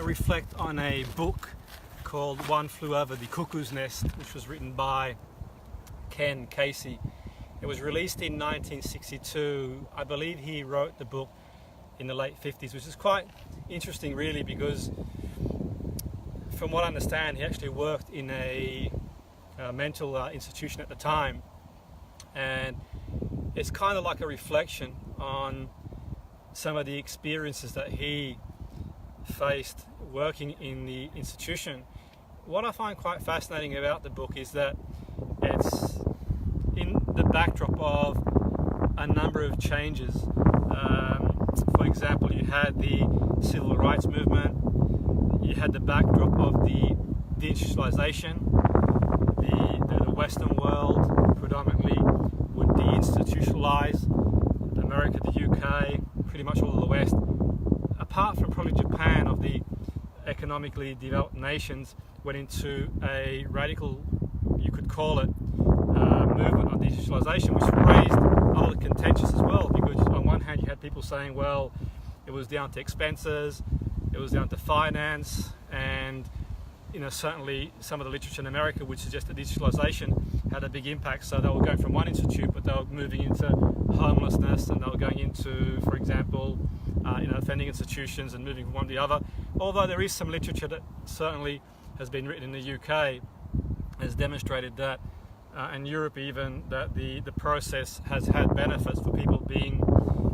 reflect on a book called One Flew Over the Cuckoo's Nest, which was written by Ken Kesey. It was released in 1962. I believe he wrote the book in the late 50s, which is quite interesting really, because from what I understand, he actually worked in a mental institution at the time, and it's kind of like a reflection on some of the experiences that he faced working in the institution. What I find quite fascinating about the book is that it's in the backdrop of a number of changes. For example, you had the civil rights movement, you had the backdrop of the deinstitutionalization. The Western world predominantly would deinstitutionalize. America, the UK, pretty much all of the West, apart from probably Japan, of the economically developed nations, went into a radical, you could call it, movement on deinstitutionalization, which raised a lot of contentious as well, because on one hand you had people saying, well, it was down to expenses, it was down to finance, and certainly some of the literature in America would suggest that deinstitutionalization had a big impact. So they were going from one institute, but they were moving into homelessness, and they were going into, for example, offending institutions, and moving from one to the other. Although there is some literature that certainly has been written in the UK, has demonstrated that, and Europe even, that the process has had benefits for people being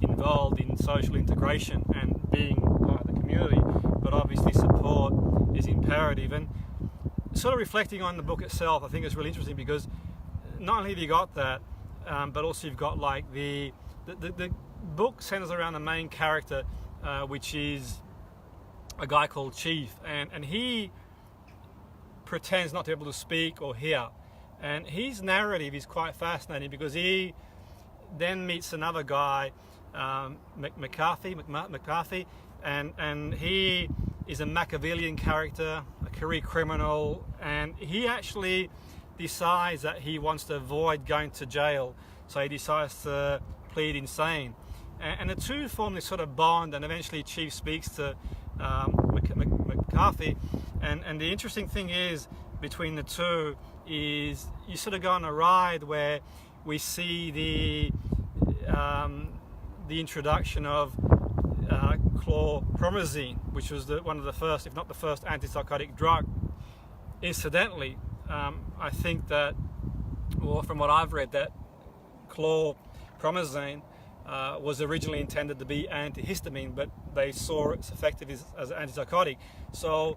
involved in social integration and being part of the community. But obviously support is imperative. And sort of reflecting on the book itself, I think it's really interesting, because not only have you got that, but also you've got like the book centers around the main character, which is a guy called Chief, and he pretends not to be able to speak or hear. And his narrative is quite fascinating, because he then meets another guy, McCarthy, and he is a Machiavellian character, a career criminal, and he actually decides that he wants to avoid going to jail, so he decides to plead insane. And the two form this sort of bond, and eventually Chief speaks to McCarthy, and the interesting thing is, between the two, is you sort of go on a ride where we see the introduction of chlorpromazine, which was one of the first, if not the first, antipsychotic drug. Incidentally, I think that, well, from what I've read, that chlorpromazine was originally intended to be antihistamine, but they saw its effectiveness as an antipsychotic. So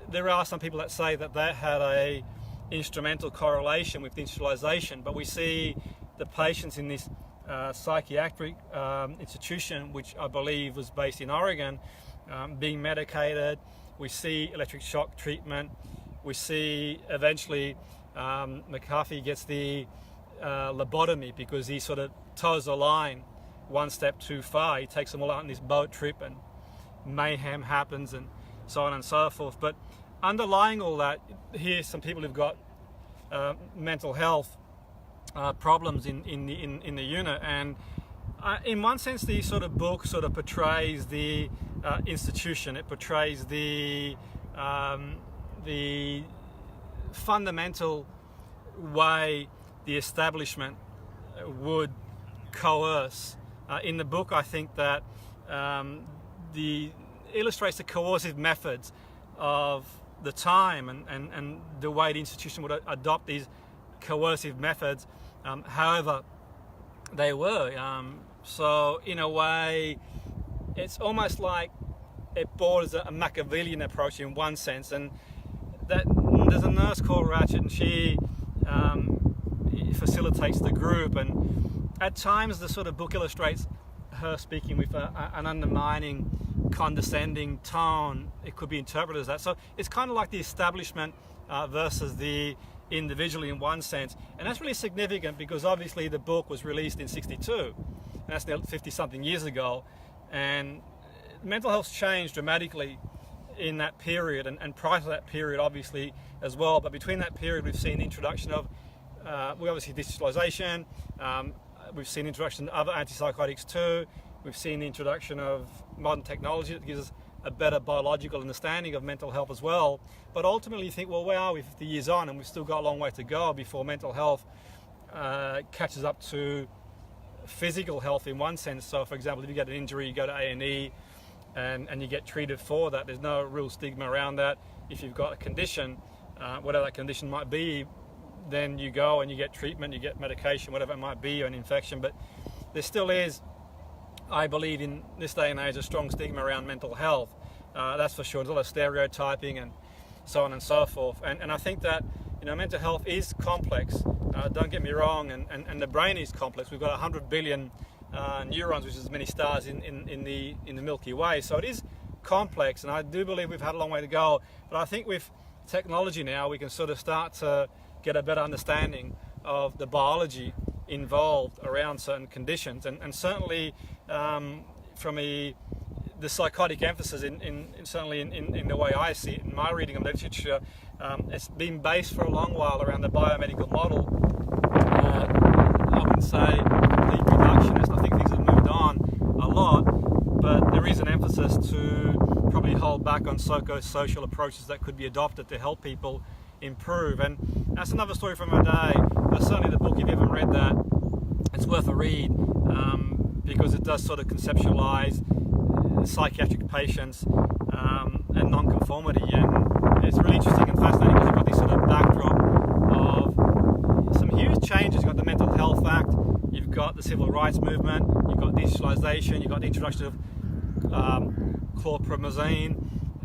there are some people that say that had a instrumental correlation with deinstitutionalization, but we see the patients in this psychiatric institution, which I believe was based in Oregon, being medicated. We see electric shock treatment. We see eventually McCarthy gets the lobotomy, because he sort of toes the line one step too far. He takes them all out on this boat trip, and mayhem happens, and so on and so forth. But underlying all that, here's some people who've got mental health problems in the unit, and in one sense, the sort of book sort of portrays the institution. It portrays the fundamental way the establishment would coerce. In the book, I think that illustrates the coercive methods of the time, and the way the institution would adopt these coercive methods, however they were. So in a way, it's almost like it borders a Machiavellian approach in one sense. And that there's a nurse called Ratchet, and she facilitates the group, and at times the sort of book illustrates her speaking with an undermining, condescending tone. It could be interpreted as that. So it's kind of like the establishment versus the individual in one sense, and that's really significant, because obviously the book was released in '62, and that's now 50-something years ago, and mental health's changed dramatically in that period, and prior to that period obviously as well. But between that period, we've seen the introduction of we obviously deinstitutionalization, we've seen the introduction of other antipsychotics too, we've seen the introduction of modern technology that gives us a better biological understanding of mental health as well. But ultimately you think, well, where are we 50 years on, and we've still got a long way to go before mental health catches up to physical health in one sense. So for example, if you get an injury, you go to A&E and you get treated for that. There's no real stigma around that. If you've got a condition, whatever that condition might be, then you go and you get treatment, you get medication, whatever it might be, or an infection. But there still is, I believe, in this day and age, a strong stigma around mental health. That's for sure. There's a lot of stereotyping and so on and so forth. And I think that, you know, mental health is complex. Don't get me wrong, and the brain is complex. We've got 100 billion neurons, which is as many stars in the Milky Way. So it is complex, and I do believe we've had a long way to go. But I think with technology now, we can sort of start to get a better understanding of the biology involved around certain conditions, and certainly from the psychotic emphasis certainly in the way I see it in my reading of literature, it's been based for a long while around the biomedical model. I wouldn't say complete reductionist. I think things have moved on a lot, but there is an emphasis to probably hold back on psychosocial approaches that could be adopted to help people improve. And that's another story from our day. But certainly the book, if you haven't read that, it's worth a read, because it does sort of conceptualize psychiatric patients and non-conformity, and it's really interesting and fascinating because you've got this sort of backdrop of some huge changes. You've got the Mental Health Act, you've got the Civil Rights Movement, you've got digitalization, you've got the introduction of chlorpromazine,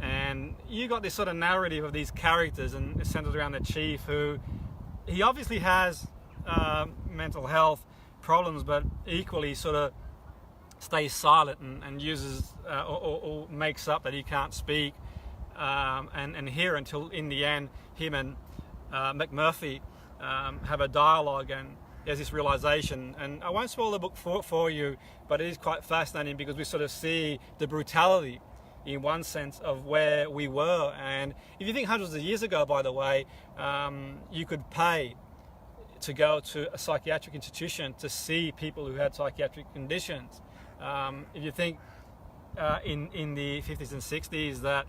and you got this sort of narrative of these characters, and it's centered around the chief, who he obviously has mental health problems, but equally sort of stays silent and uses or makes up that he can't speak and hear, until in the end him and McMurphy have a dialogue, and there's this realization. And I won't spoil the book for you, but it is quite fascinating because we sort of see the brutality in one sense of where we were. And if you think hundreds of years ago, by the way, you could pay to go to a psychiatric institution to see people who had psychiatric conditions. If you think in the 50s and 60s, that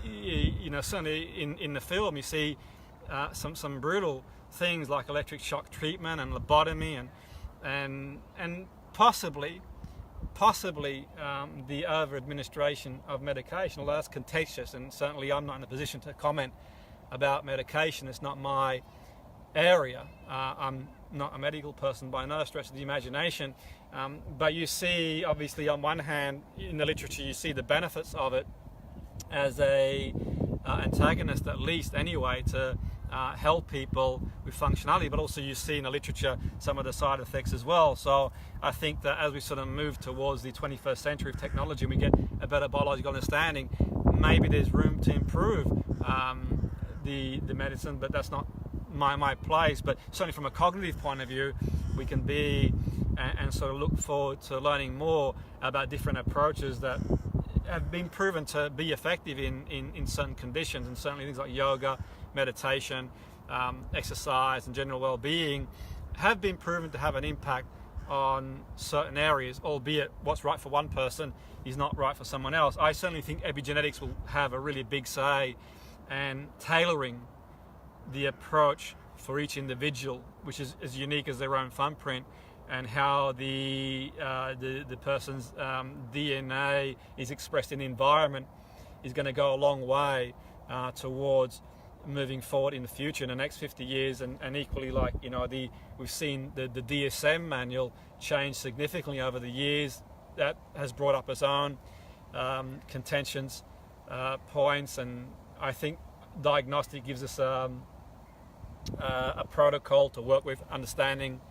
you know, certainly in the film you see some brutal things like electric shock treatment and lobotomy and possibly the over administration of medication, although that's contentious, and certainly I'm not in a position to comment about medication. It's not my area. I'm not a medical person by no stretch of the imagination, but you see, obviously, on one hand, in the literature, you see the benefits of it as a antagonist, at least anyway, to help people with functionality, but also you see in the literature some of the side effects as well. So I think that as we sort of move towards the 21st century of technology and we get a better biological understanding, maybe there's room to improve the medicine, but that's not my place. But certainly from a cognitive point of view, we can be and sort of look forward to learning more about different approaches that have been proven to be effective in certain conditions, and certainly things like yoga, meditation, exercise and general well-being have been proven to have an impact on certain areas, albeit what's right for one person is not right for someone else. I certainly think epigenetics will have a really big say, and tailoring the approach for each individual, which is as unique as their own thumbprint, and how the person's DNA is expressed in the environment is going to go a long way towards moving forward in the future in the next 50 years. And equally, like, you know, we've seen the DSM manual change significantly over the years. That has brought up its own contentions, points, and I think diagnostic gives us a protocol to work with, understanding.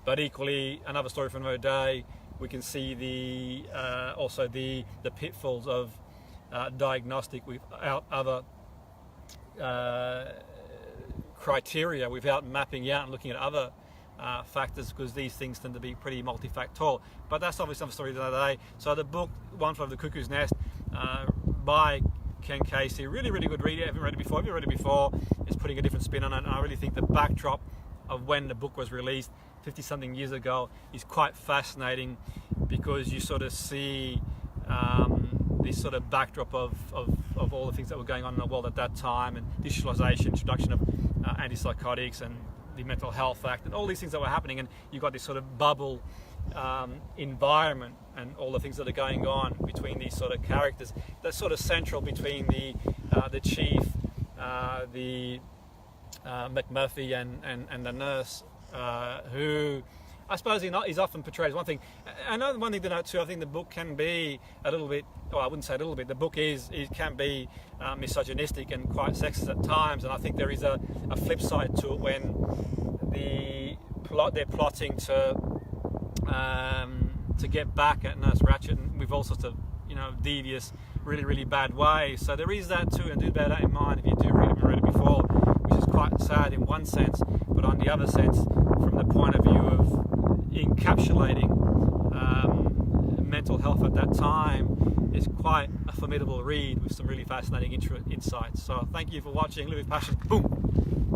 But equally, another story from another day, we can see also the pitfalls of diagnostic without other criteria, without mapping out and looking at other factors, because these things tend to be pretty multifactorial. But that's obviously another story of another day. So the book, One Flew Over the Cuckoo's Nest, by Ken Kesey, really, really good read. I haven't read it before. If you read it before, it's putting a different spin on it. And I really think the backdrop of when the book was released 50-something years ago is quite fascinating, because you sort of see this sort of backdrop of all the things that were going on in the world at that time, and digitalization, introduction of antipsychotics and the Mental Health Act, and all these things that were happening, and you've got this sort of bubble environment and all the things that are going on between these sort of characters. That's sort of central between the chief, the McMurphy and the nurse, who I suppose he's often portrayed as one thing. I know one thing to note too, I think the book can be a little bit, well, I wouldn't say a little bit, the book can be misogynistic and quite sexist at times, and I think there is a flip side to it when they're plotting to get back at Nurse Ratched with all sorts of, devious, really, really bad ways. So there is that too, and do bear that in mind if you do read it before, which is quite sad in one sense, but on the other sense, from the point of view of encapsulating mental health at that time, is quite a formidable read with some really fascinating insights. So thank you for watching. Live with Passion. Boom!